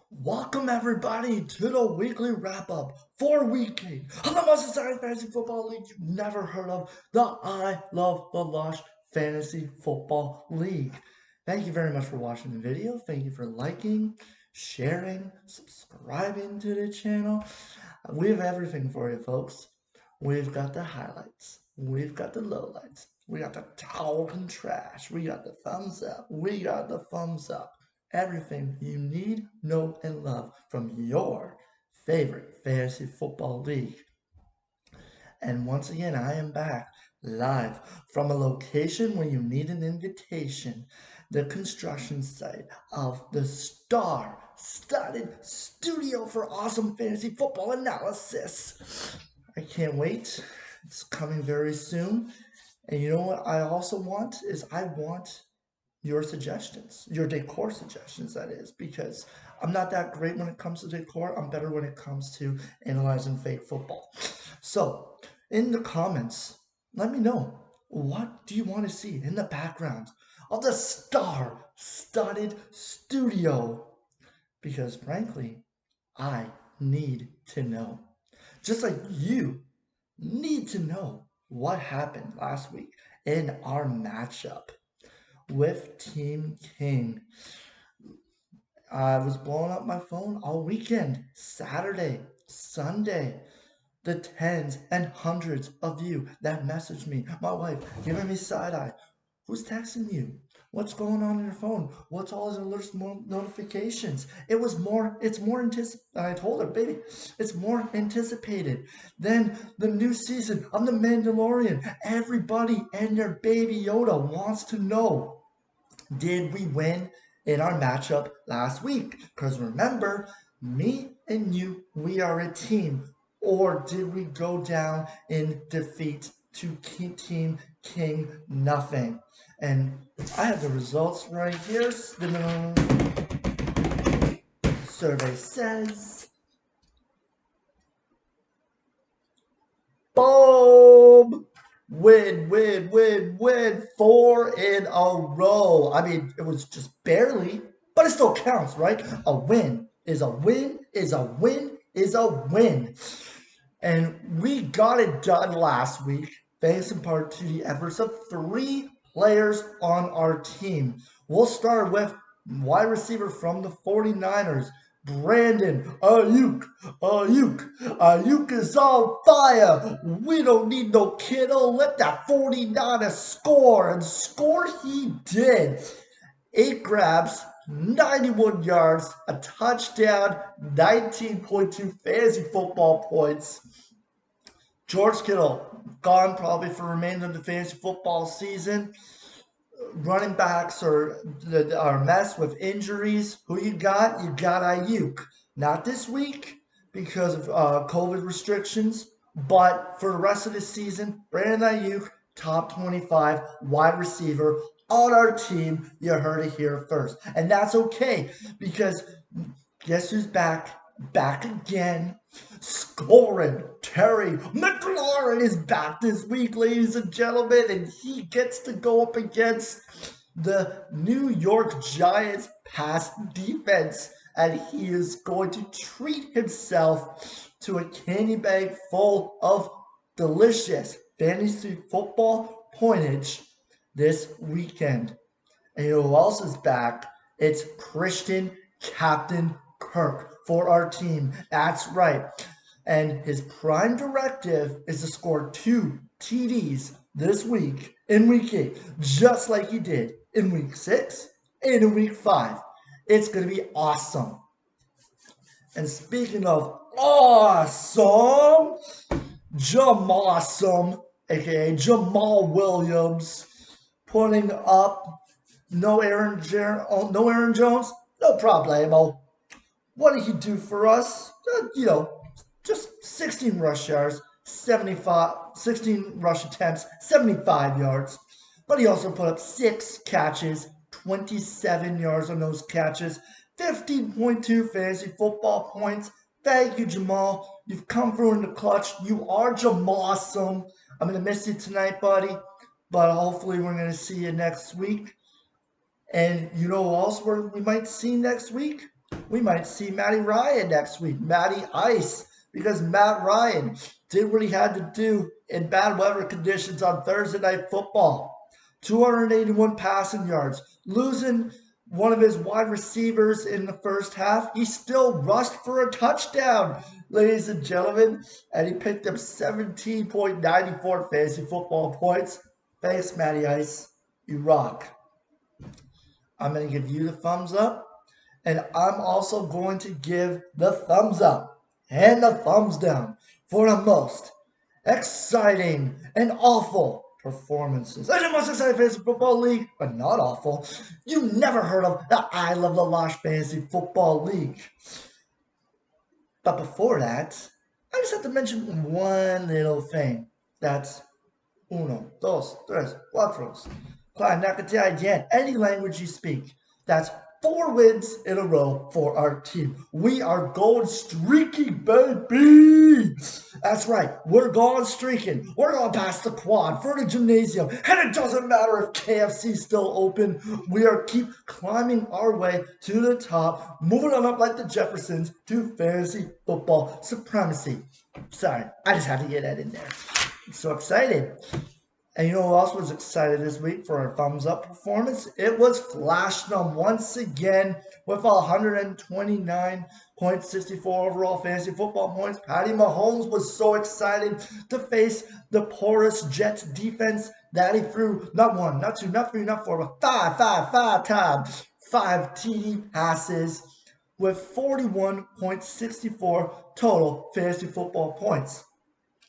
Welcome everybody to the weekly wrap-up for Week 8 of the most exciting fantasy football league you've never heard of, the I Love the Loche Fantasy Football League. Thank you very much for watching the video. Thank you for liking, sharing, subscribing to the channel. We have everything for you, folks. We've got the highlights. We've got the lowlights. We got the talking trash. We got the thumbs up. We got the thumbs up. Everything you need, know, and love from your favorite fantasy football league. And once again, I am back live from a location where you need an invitation, the construction site of the star-studded studio for awesome fantasy football analysis. I can't wait. It's coming very soon. And you know what I also want is I want your suggestions, your decor suggestions, that is, because I'm not that great when it comes to decor. I'm better when it comes to analyzing fake football. So, in the comments, let me know, what do you want to see in the background of the star-studded studio? Because frankly, I need to know. Just like you need to know what happened last week in our matchup with Team King. I was blowing up my phone all weekend, Saturday, Sunday. The tens and hundreds of you that messaged me, my wife giving me side eye. Who's texting you? What's going on in your phone? What's all these alerts, notifications? It's more anticipated. I told her, baby, it's more anticipated than the new season of The Mandalorian. Everybody and their baby Yoda wants to know, did we win in our matchup last week? Because remember, me and you, we are a team. Or did we go down in defeat to Team King nothing? And I have the results right here. Survey says, boom! Win, win, win, win. 4 in a row. I mean, it was just barely, but it still counts, right? A win is a win, is a win, is a win. And we got it done last week, thanks in part to the efforts of 3 players on our team. We'll start with wide receiver from the 49ers, Brandon Ayuk. Ayuk is on fire. We don't need no kiddo. Let that 49ers score, and score he did. 8 grabs, 91 yards, a touchdown, 19.2 fantasy football points. George Kittle, gone probably for the remainder of the fantasy football season. Running backs are a mess with injuries. Who you got? You got Ayuk. Not this week because of COVID restrictions, but for the rest of the season, Brandon Ayuk, top 25 wide receiver on our team. You heard it here first. And that's okay, because guess who's back? Back again. Scoring. Terry McLaurin is back this week, ladies and gentlemen, and he gets to go up against the New York Giants pass defense, and he is going to treat himself to a candy bag full of delicious fantasy football pointage this weekend. And you know who else is back? It's Christian Captain Kirk for our team. That's right. And his prime directive is to score 2 TDs this week in Week 8, just like he did in Week 6 and in Week 5. It's going to be awesome. And speaking of awesome, Jamawesome, aka Jamal Williams, putting up no Aaron Jones, no problemo. What did he do for us? Just 16 rush yards, 16 rush attempts, 75 yards. But he also put up 6 catches, 27 yards on those catches, 15.2 fantasy football points. Thank you, Jamal. You've come through in the clutch. You are Jamawesome. I'm going to miss you tonight, buddy. But hopefully we're going to see you next week. And you know who else we might see next week? We might see Matty Ryan next week, Matty Ice, because Matt Ryan did what he had to do in bad weather conditions on Thursday Night Football. 281 passing yards, losing one of his wide receivers in the first half. He still rushed for a touchdown, ladies and gentlemen, and he picked up 17.94 fantasy football points. Thanks, Matty Ice. You rock. I'm going to give you the thumbs up, and I'm also going to give the thumbs up and the thumbs down for the most exciting and awful performances in the most exciting fantasy football league, but not awful. You never heard of the I Love the Loche Fantasy Football League. But before that, I just have to mention one little thing. That's uno, dos, tres, cuatro. Nakati again. Any language you speak. That's 4 wins in a row for our team. We are going streaky, baby. That's right. We're going streaking. We're going past the quad for the gymnasium. And it doesn't matter if KFC's still open. We are keep climbing our way to the top, moving on up like the Jeffersons to fantasy football supremacy. Sorry, I just had to get that in there. I'm so excited. And you know who else was excited this week for our thumbs up performance? It was Flashnum once again with 129.64 overall fantasy football points. Patty Mahomes was so excited to face the porous Jets defense that he threw not 1, not 2, not 3, not 4, but five times. 5 TD passes with 41.64 total fantasy football points.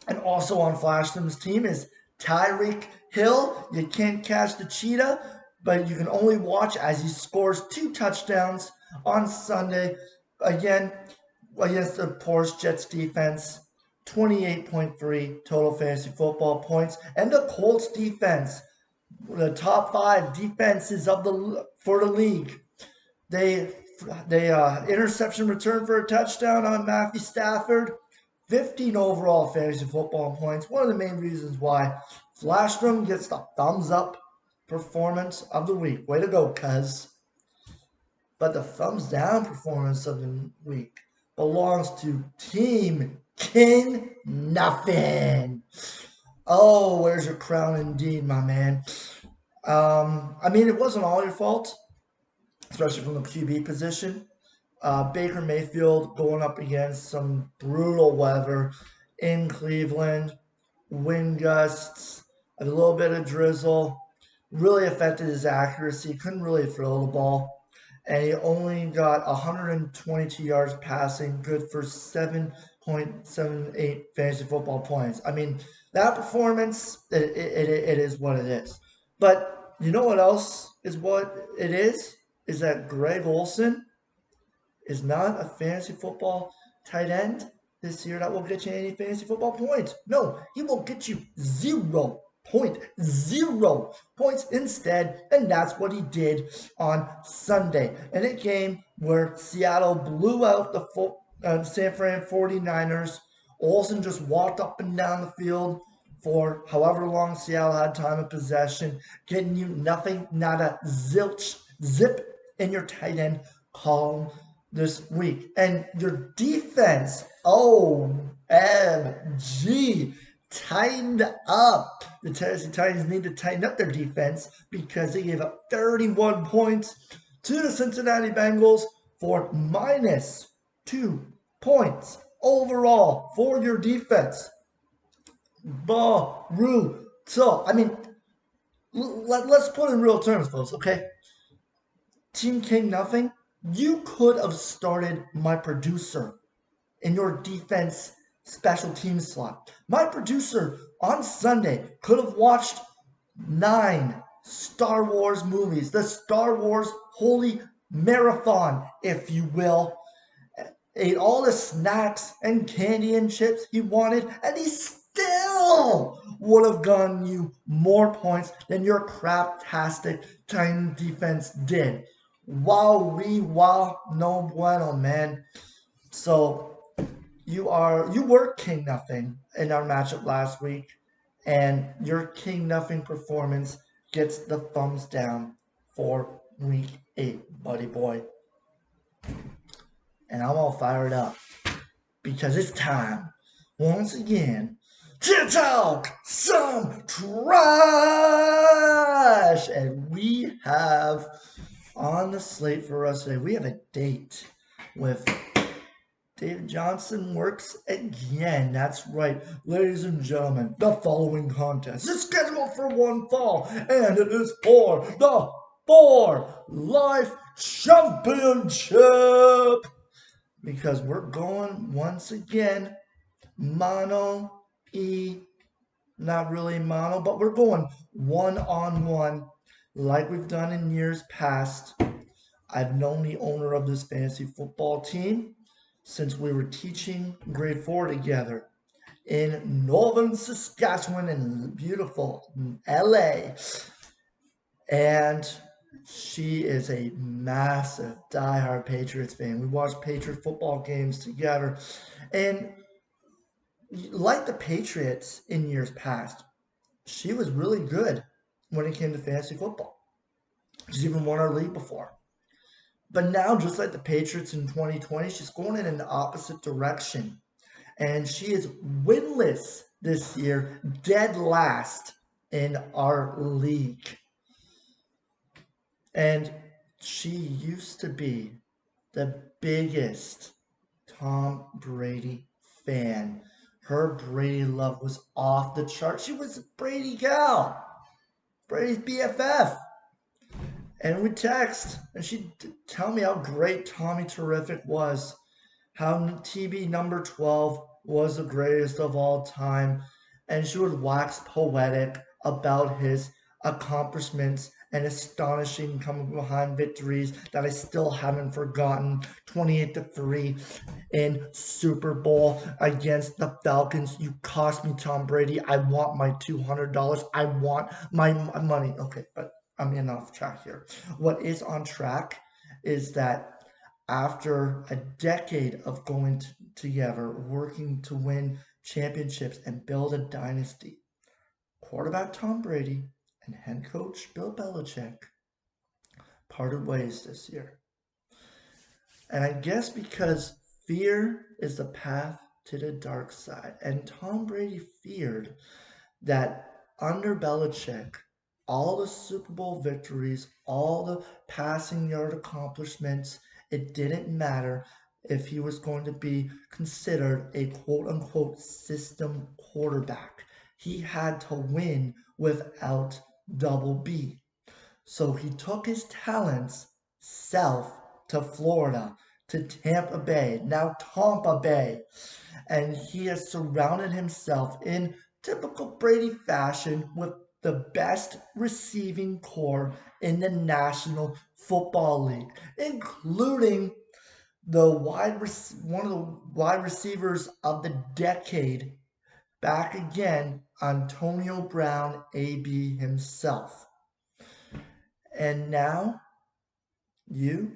And also on Flashnum's team is Tyreek Hill. You can't catch the cheetah, but you can only watch as he scores 2 touchdowns on Sunday. Again, against the porous Jets defense. 28.3 total fantasy football points. And the Colts defense, the top 5 defenses for the league. They interception return for a touchdown on Matthew Stafford. 15 overall fantasy football points. One of the main reasons why Flashstrom gets the thumbs up performance of the week. Way to go, cuz. But the thumbs down performance of the week belongs to Team King Nothing. Oh, where's your crown indeed, my man? I mean, it wasn't all your fault, especially from the QB position. Baker Mayfield going up against some brutal weather in Cleveland, wind gusts, a little bit of drizzle, really affected his accuracy, couldn't really throw the ball, and he only got 122 yards passing, good for 7.78 fantasy football points. I mean, that performance, it is what it is. But you know what else is what it is? Is that Greg Olsen is not a fantasy football tight end this year that will get you any fantasy football points. No, he will get you 0.0 points instead, and that's what he did on Sunday. In a game where Seattle blew out the San Fran 49ers, Olsen just walked up and down the field for however long Seattle had time of possession, getting you nothing, not a zilch, zip in your tight end column this week. And your defense, OMG, tightened up. The Tennessee Titans need to tighten up their defense because they gave up 31 points to the Cincinnati Bengals for -2 points overall for your defense. Brutal. I mean, let's put it in real terms, folks, okay? Team King Nothing, you could have started my producer in your defense special team slot. My producer on Sunday could have watched 9 Star Wars movies, the Star Wars Holy Marathon, if you will. Ate all the snacks and candy and chips he wanted, and he still would have gotten you more points than your craptastic Titan defense did. Wow, no bueno, man. So you were King Nothing in our matchup last week, and your King Nothing performance gets the thumbs down for week 8, buddy boy. and I'm all fired up because it's time, once again, to talk some trash. And we have on the slate for us today, we have a date with David Johnson works again. That's right, ladies and gentlemen. The following contest is scheduled for one fall, and it is for the For Life Championship. Because we're going once again mono e, not really mono, but we're going one-on-one like we've done in years past. I've known the owner of this fantasy football team since we were teaching grade 4 together in northern Saskatchewan in beautiful LA. And she is a massive diehard Patriots fan. We watched Patriot football games together. And like the Patriots in years past, she was really good when it came to fantasy football. She's even won our league before. But now, just like the Patriots in 2020, she's going in the opposite direction. And she is winless this year, dead last in our league. And she used to be the biggest Tom Brady fan. Her Brady love was off the chart. She was a Brady gal, Brady's BFF. And we text, and she'd tell me how great Tommy Terrific was, how TB number 12 was the greatest of all time, and she would wax poetic about his accomplishments and astonishing coming behind victories that I still haven't forgotten. 28-3 in Super Bowl against the Falcons. You cost me, Tom Brady. I want my $200. I want my money. Okay, but I'm getting off track here. What is on track is that after a decade of going together, working to win championships and build a dynasty, quarterback Tom Brady and head coach Bill Belichick parted ways this year. And I guess because fear is the path to the dark side, and Tom Brady feared that under Belichick, all the Super Bowl victories, all the passing yard accomplishments, it didn't matter if he was going to be considered a quote-unquote system quarterback. He had to win without double B. So he took his talents south to Florida, to Tampa Bay, now Tampa Bay, and he has surrounded himself in typical Brady fashion with the best receiving core in the National Football League, including one of the wide receivers of the decade, back again, Antonio Brown, AB himself. And now, you,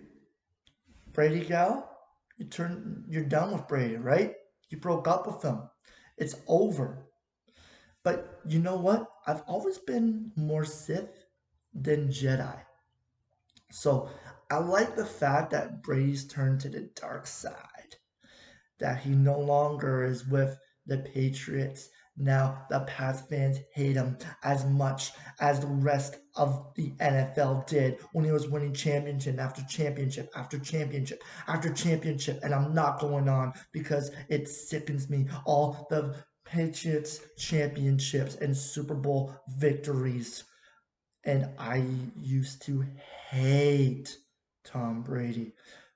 Brady gal, you're done with Brady, right? You broke up with him. It's over. But you know what? I've always been more Sith than Jedi. So I like the fact that Brady's turned to the dark side, that he no longer is with the Patriots. Now the Pats fans hate him as much as the rest of the NFL did when he was winning championship after championship after championship after championship. And I'm not going on because it sickens me. All the Patriots championships and Super Bowl victories. And I used to hate Tom Brady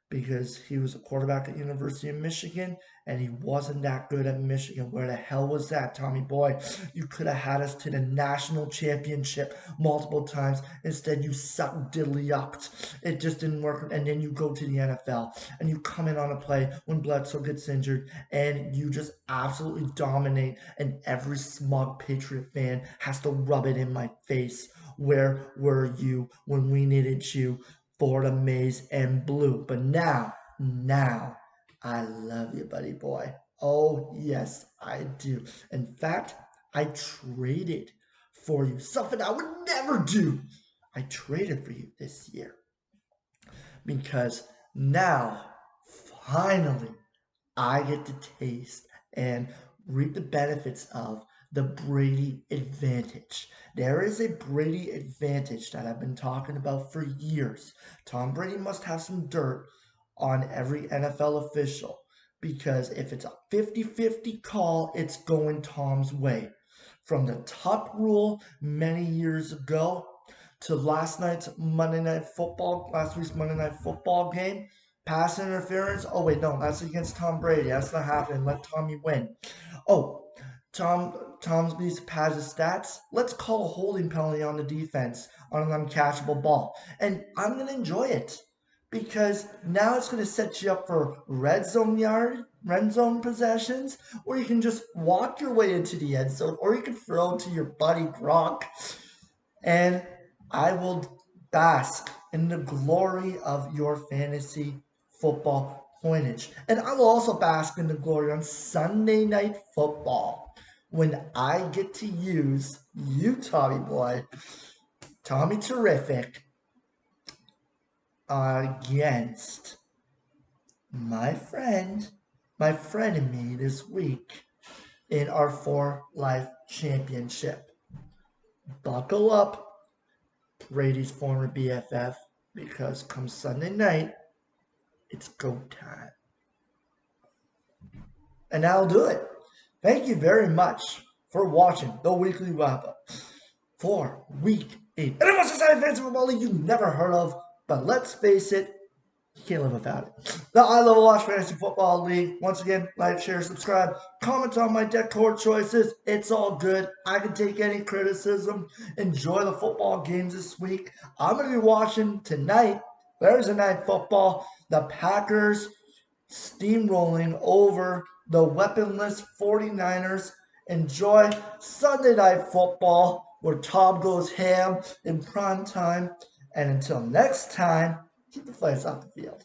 because he was a quarterback at University of Michigan and he wasn't that good at Michigan. Where the hell was that, Tommy boy? You could have had us to the national championship multiple times. Instead, you suck diddly yucked. It just didn't work. And then you go to the NFL and you come in on a play when Bledsoe gets injured and you just absolutely dominate. And every smug Patriot fan has to rub it in my face. Where were you when we needed you for the maize and blue? But now, I love you, buddy boy. Oh, yes, I do. In fact, I traded for you, something I would never do. I traded for you this year because now, finally, I get to taste and reap the benefits of the Brady advantage. There is a Brady advantage that I've been talking about for years. Tom Brady must have some dirt on every NFL official because if it's a 50-50 call, it's going Tom's way. From the top rule many years ago to last week's Monday Night Football game, pass interference. Oh wait, no, that's against Tom Brady. That's not happening. Let Tommy win. Oh, Tom's pads his stats. Let's call a holding penalty on the defense on an uncatchable ball, and I'm gonna enjoy it because now it's gonna set you up for red zone possessions, or you can just walk your way into the end zone, or you can throw to your buddy Gronk, and I will bask in the glory of your fantasy football coinage. And I will also bask in the glory on Sunday Night Football when I get to use you, Tommy Boy, Tommy Terrific, against my friend, my frenemy this week in our For Life Championship. Buckle up, Brady's former BFF, because come Sunday night, it's go time. And that'll do it. Thank you very much for watching the weekly wrap up for week 8. And it was a fantasy football league you've never heard of, but let's face it, you can't live without it. The I Love Loche Fantasy Football League. Once again, like, share, subscribe, comment on my decor choices. It's all good. I can take any criticism. Enjoy the football games this week. I'm going to be watching tonight, Thursday Night Football, the Packers steamrolling over the weaponless 49ers. Enjoy Sunday Night Football, where Tom goes ham in prime time. And until next time, keep the fights off the field.